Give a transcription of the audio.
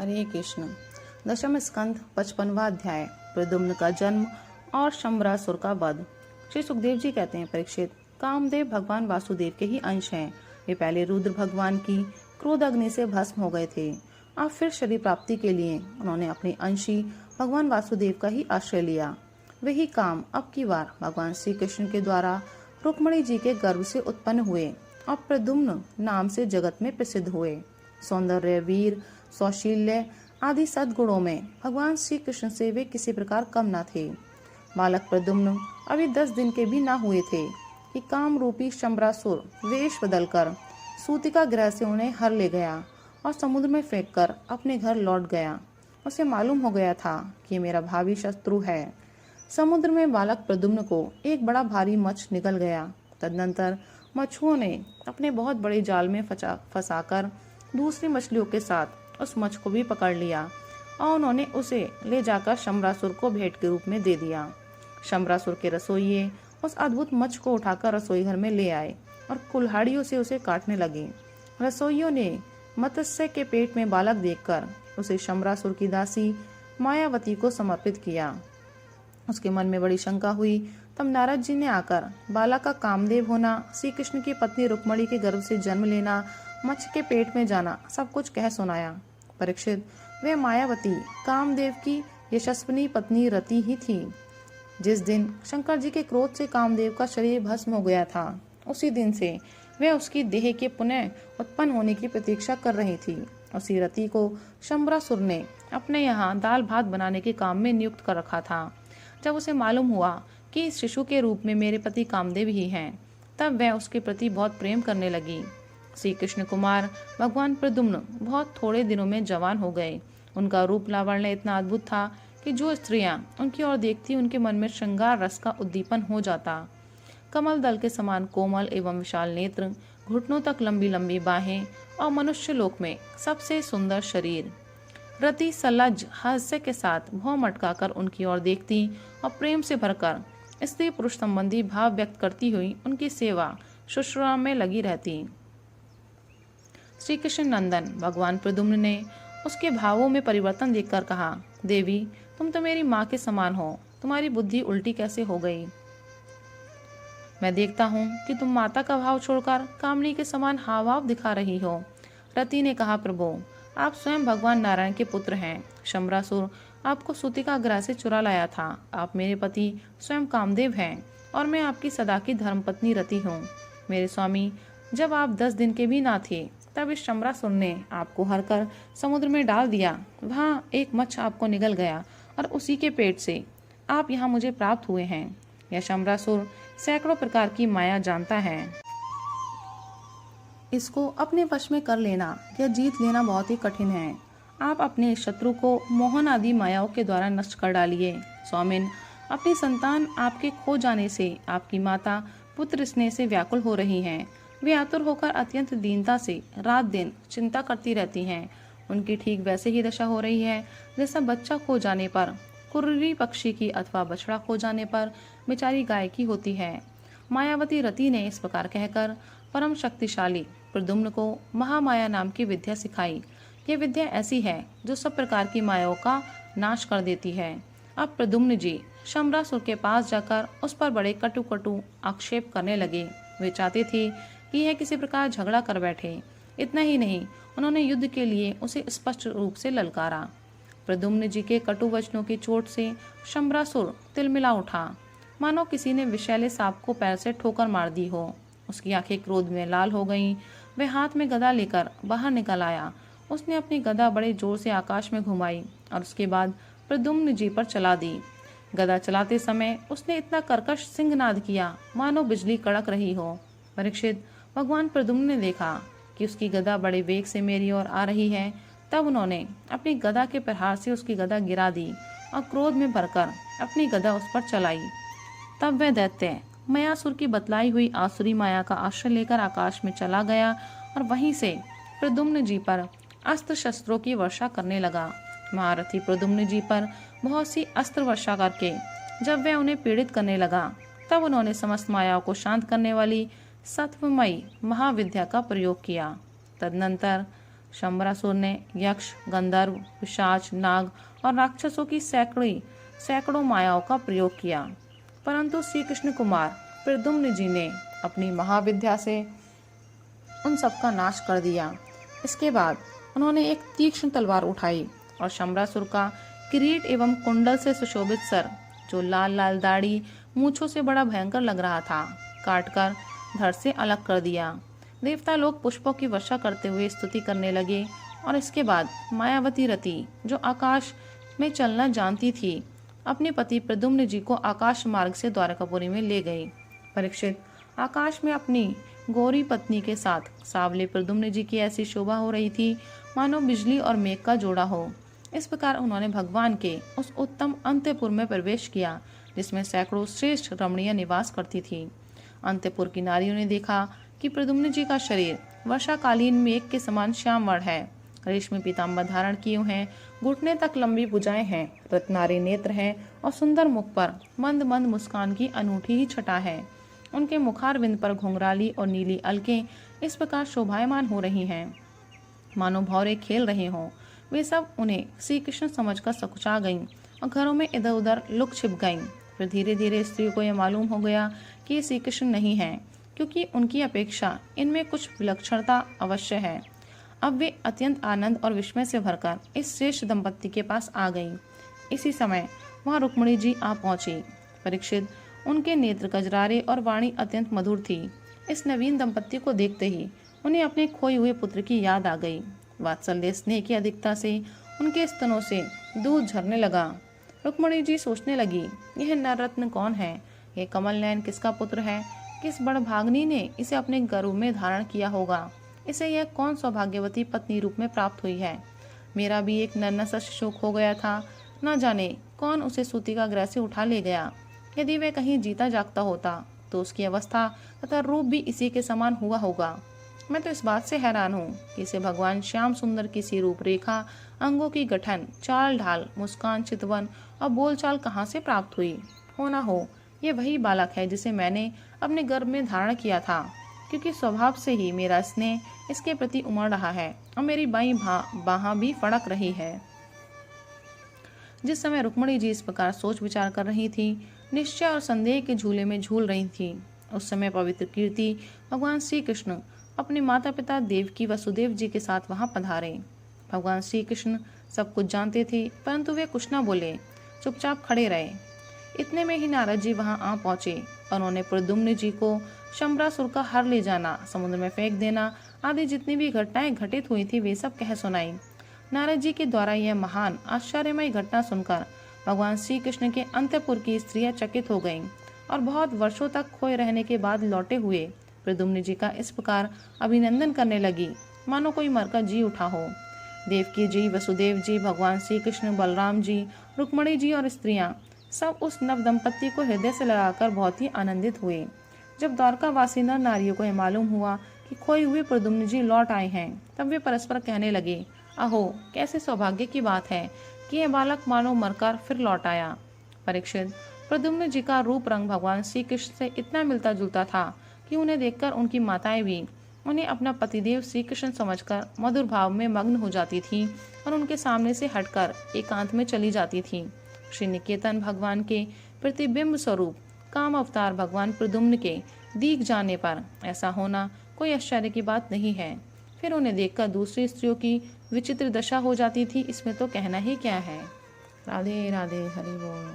हरे कृष्ण। दशम स्कंध 55वां अध्याय प्रद्युम्न का जन्म और शंबरासुर का वध। श्री सुखदेव जी कहते हैं, परीक्षित, कामदेव भगवान वासुदेव के ही अंश हैं। वे पहले रुद्र भगवान की क्रोध अग्नि से भस्म हो गए थे। अब फिर शरीर प्राप्ति के लिए उन्होंने अपने अंशी भगवान वासुदेव का ही आश्रय लिया। वही काम अब की बार भगवान श्री कृष्ण के द्वारा रुक्मणी जी के गर्भ से उत्पन्न हुए और प्रद्युम्न नाम से जगत में प्रसिद्ध हुए। सौंदर्य, वीर, सौशील्य आदि सद्गुणों में भगवान श्री कृष्ण से वे किसी प्रकार कम न थे। बालक प्रद्युम्न अभी 10 दिन के भी न हुए थे कि काम रूपी शंबरासुर वेश बदलकर सूतिका ग्रह से उन्हें हर ले गया और समुद्र में फेंककर अपने घर लौट गया। उसे मालूम हो गया था कि मेरा भावी शत्रु है। समुद्र में बालक प्रद्युम्न को एक बड़ा भारी मछ निकल गया। तदनंतर मछुओं ने अपने बहुत बड़े जाल में फंसाकर दूसरी मछलियों के साथ उस मछ को भी पकड़ लिया और उन्होंने उसे ले जाकर शंबरासुर को भेंट के रूप में दे दिया। शंबरासुर के रसोइये उस अद्भुत मछ को उठाकर रसोई घर में ले आए और कुल्हाड़ियों से उसे काटने लगे। रसोइयों ने मत्स्य के पेट में बालक देखकर उसे शंबरासुर की दासी मायावती को समर्पित किया। उसके मन में बड़ी शंका हुई। तब नारद जी ने आकर बालक का कामदेव होना, श्री कृष्ण की पत्नी रुक्मणी के गर्भ से जन्म लेना, मच्छ के पेट में जाना सब कुछ कह सुनाया। परीक्षित, वे मायावती कामदेव की यशस्विनी पत्नी रति ही थी। जिस दिन शंकर जी के क्रोध से कामदेव का शरीर भस्म हो गया था, उसी दिन से वे उसकी देह के पुनः उत्पन्न होने की प्रतीक्षा कर रही थी। उसी रति को शंबरासुर ने अपने यहाँ दाल भात बनाने के काम में नियुक्त कर रखा था। जब उसे मालूम हुआ कि इस शिशु के रूप में मेरे पति कामदेव ही हैं, तब वह उसके प्रति बहुत प्रेम करने लगी। श्री कृष्ण कुमार भगवान प्रद्युम्न बहुत थोड़े दिनों में जवान हो गए। उनका रूप लावण्य इतना अद्भुत था कि जो स्त्रियां उनकी ओर देखती उनके मन में श्रृंगार रस का उद्दीपन हो जाता। कमल दल के समान कोमल एवं विशाल नेत्र, घुटनों तक लंबी लंबी बाहें और मनुष्य लोक में सबसे सुंदर शरीर। रति सलज्ज हास्य के साथ भौं मटकाकर उनकी ओर देखती और प्रेम से भरकर स्त्री पुरुष संबंधी भाव व्यक्त करती हुई उनकी सेवा शुश्रूषा में लगी रहती। श्री कृष्ण नंदन भगवान प्रद्युम्न ने उसके भावों में परिवर्तन देखकर कहा, देवी, तुम तो मेरी माँ के समान हो, तुम्हारी बुद्धि उल्टी कैसे हो गई? मैं देखता हूँ कि तुम माता का भाव छोड़कर कामनी के समान हाव भाव दिखा रही हो। रति ने कहा, प्रभु, आप स्वयं भगवान नारायण के पुत्र हैं। शंबरासुर आपको सूतिका ग्रह से चुरा लाया था। आप मेरे पति स्वयं कामदेव हैं और मैं आपकी सदा की धर्मपत्नी रति हूँ। मेरे स्वामी, जब आप 10 दिन के भी ना थे, तब इस शंबरासुर ने आपको हर कर समुद्र में डाल दिया। वहाँ एक मच्छ आपको निगल गया और उसी के पेट से आप यहाँ मुझे प्राप्त हुए हैं। यह शंबरासुर सैकड़ों प्रकार की माया जानता है। इसको अपने वश में कर लेना या जीत लेना बहुत ही कठिन है। आप अपने शत्रु को मोहन आदि मायाओं के द्वारा नष्ट कर डालिए। स्वामिन, अपनी संतान आपके खो जाने से आपकी माता पुत्र स्नेह से व्याकुल हो रही हैं। वे आतुर होकर अत्यंत दीनता से रात दिन चिंता करती रहती हैं। उनकी ठीक वैसे ही दशा हो रही है जैसा बच्चा खो जाने पर, कुर्री पक्षी की अथवा बछड़ा खो जाने पर बेचारी गाय की होती है। मायावती रति ने इस प्रकार कहकर परम शक्तिशाली प्रद्युम्न को महामाया नाम की विद्या सिखाई। यह विद्या ऐसी है जो सब प्रकार की मायाओं का नाश कर देती है। अब प्रद्युम्न जी शंबरासुर के पास जाकर उस पर बड़े कटु कटु आक्षेप करने लगे। वे चाहते थे कि यह किसी प्रकार झगड़ा कर बैठे। इतना ही नहीं, उन्होंने युद्ध के लिए उसे स्पष्ट रूप से ललकारा। प्रद्युम्न जी के कटु वचनों की चोट से शंबरासुर तिलमिला उठा, मानो किसी ने विषैले सांप को पैर से ठोकर मार दी हो। उसकी आंखें क्रोध में लाल हो गईं। वह हाथ में गदा लेकर बाहर निकल आया। उसने अपनी गदा बड़े जोर से आकाश में घुमाई और उसके बाद प्रद्युम्न जी पर चला दी। गदा चलाते समय उसने इतना कर्कश सिंहनाद किया मानो बिजली कड़क रही हो। परीक्षित, भगवान प्रद्युम्न ने देखा कि उसकी गदा बड़े वेग से मेरी ओर आ रही है। तब उन्होंने अपनी गदा के प्रहार से उसकी गदा गिरा दी और क्रोध में भरकर अपनी गदा उस पर चलाई। तब वह दैत्य मयासुर की बतलाई हुई आसुरी माया का आश्रय लेकर आकाश में चला गया और वहीं से प्रद्युम्न जी पर अस्त्र शस्त्रों की वर्षा करने लगा। महारथी प्रद्युम्न जी पर बहुत सी अस्त्र वर्षा करके जब वह उन्हें पीड़ित करने लगा, तब उन्होंने समस्त मायाओं को शांत करने वाली सत्वमयी महाविद्या का प्रयोग किया। तदनंतर शंबरासुर ने यक्ष, गंधर्व, पिशाच, नाग और राक्षसों की सैकड़ों मायाओं का प्रयोग किया, परंतु श्री कृष्ण कुमार प्रद्युम्न जी ने अपनी महाविद्या से उन सबका नाश कर दिया। इसके बाद उन्होंने एक तीक्ष्ण तलवार उठाई और शंबरासुर का किरीट एवं कुंडल से सुशोभित सर, जो लाल लाल दाढ़ी मूंछों से बड़ा भयंकर लग रहा था, काटकर धड़ से अलग कर दिया। देवता लोग पुष्पों की वर्षा करते हुए स्तुति करने लगे और इसके बाद मायावती रति, जो आकाश में चलना जानती थी, अपने पति प्रद्युम्न जी को आकाश मार्ग से द्वारकापुरी में ले गई। परीक्षित, आकाश में अपनी गौरी पत्नी के साथ सावले प्रद्युम्न जी की ऐसी शोभा हो रही थी मानो बिजली और मेघ का जोड़ा हो। इस प्रकार उन्होंने भगवान के उस उत्तम अंत्यपुर में प्रवेश किया जिसमें सैकड़ों श्रेष्ठ रमणीय निवास करती थी। अंत्यपुर की नारियों ने देखा कि प्रद्युम्न जी का शरीर वर्षाकालीन मेघ के समान श्याम वर्ण है, रेशमी पीताम्बर धारण किए हैं, घुटने तक लंबी भुजाएं हैं, रत्नारे नेत्र हैं और सुंदर मुख पर मंद मंद मुस्कान की अनूठी ही छटा है। उनके मुखारविंद पर घुंघराली और नीली अलकें इस प्रकार शोभायमान हो रही हैं मानो भौरे खेल रहे हों। वे सब उन्हें श्री कृष्ण समझकर सकुचा गईं और घरों में इधर उधर लुक छिप गईं। फिर धीरे धीरे स्त्रियों को यह मालूम हो गया कि ये श्री कृष्ण नहीं हैं, क्योंकि उनकी अपेक्षा इनमें कुछ विलक्षणता अवश्य है। अब वे अत्यंत आनंद और विस्मय से भरकर इस श्रेष्ठ दंपत्ति के पास आ गईं। इसी समय वहां रुक्मिणी जी आ पहुंची। परीक्षित, उनके नेत्र कजरारे और वाणी अत्यंत मधुर थी। इस नवीन दंपत्ति को देखते ही उन्हें अपने खोए हुए पुत्र की याद आ गई। वात्सल्य स्नेह की अधिकता से उनके स्तनों से दूध झरने लगा। रुक्मिणी जी सोचने लगी, यह नररत्न कौन है? यह कमल नयन किसका पुत्र है? किस बड़भाग्नि ने इसे अपने गर्भ में धारण किया होगा? इसे यह कौन सौभाग्यवती पत्नी रूप में प्राप्त हुई है? मेरा भी एक नन्हा सा शिशु खो गया था, न जाने कौन उसे सूतिका गृह से उठा ले गया। यदि वह कहीं जीता जागता होता तो उसकी अवस्था तथा रूप भी इसी के समान हुआ होगा। मैं तो इस बात से हैरान हूँ कि इसे भगवान श्याम सुंदर की सी रूपरेखा, अंगों की गठन, चाल ढाल, मुस्कान, चितवन और बोलचाल कहाँ से प्राप्त हुई। हो ना हो ये वही बालक है जिसे मैंने अपने गर्भ में धारण किया था, क्योंकि स्वभाव से ही मेरा स्नेह इसके प्रति उमड़ रहा है और मेरी बाईं बाह भी फड़क रही है। जिस समय रुक्मिणी जी इस प्रकार सोच विचार कर रही थी, निश्चय और संदेह के झूले में झूल रही थी, उस समय पवित्र कीर्ति भगवान श्री कृष्ण अपने माता पिता देवकी वसुदेव जी के साथ वहां पधारे। भगवान श्री कृष्ण सब कुछ जानते थे, परंतु वे कुछ न बोले, चुपचाप खड़े रहे। इतने में ही नारद जी वहां आ पहुंचे और उन्होंने प्रद्युम्न जी को शंबरासुर का हर ले जाना, समुद्र में फेंक देना आदि जितनी भी घटनाएं घटित हुई थी वे सब कह सुनाई। नारद जी के द्वारा यह महान आश्चर्यमय घटना सुनकर भगवान श्री कृष्ण के अंतपुर की स्त्रियां चकित हो गईं और बहुत वर्षों तक खोए रहने के बाद लौटे हुए प्रद्युम्न जी का इस प्रकार अभिनंदन करने लगी मानो कोई मरकर जी उठा हो। देवकी जी, वसुदेव जी, भगवान श्री कृष्ण, बलराम जी, रुक्मिणी जी और स्त्रियां सब उस नव दंपत्ति को हृदय से लगाकर बहुत ही आनंदित हुए। जब द्वारकावासी नर नारियों को यह मालूम हुआ कि खोए हुए प्रद्युम्न जी लौट आए हैं, तब वे परस्पर कहने लगे, अहो कैसे सौभाग्य की बात है कि यह बालक मानो मरकर फिर लौट आया। परीक्षित, प्रद्युम्न जी का रूप रंग भगवान श्री कृष्ण से इतना मिलता जुलता था कि उन्हें देखकर उनकी माताएं भी उन्हें अपना पतिदेव श्री कृष्ण समझकर मधुर भाव में मग्न हो जाती थी और उनके सामने से हटकर एकांत में चली जाती थी। श्री निकेतन भगवान के प्रतिबिंब स्वरूप काम अवतार भगवान प्रद्युम्न के दीख जाने पर ऐसा होना कोई आश्चर्य की बात नहीं है। फिर उन्हें देखकर दूसरी स्त्रियों की विचित्र दशा हो जाती थी, इसमें तो कहना ही क्या है। राधे राधे, हरि बोल।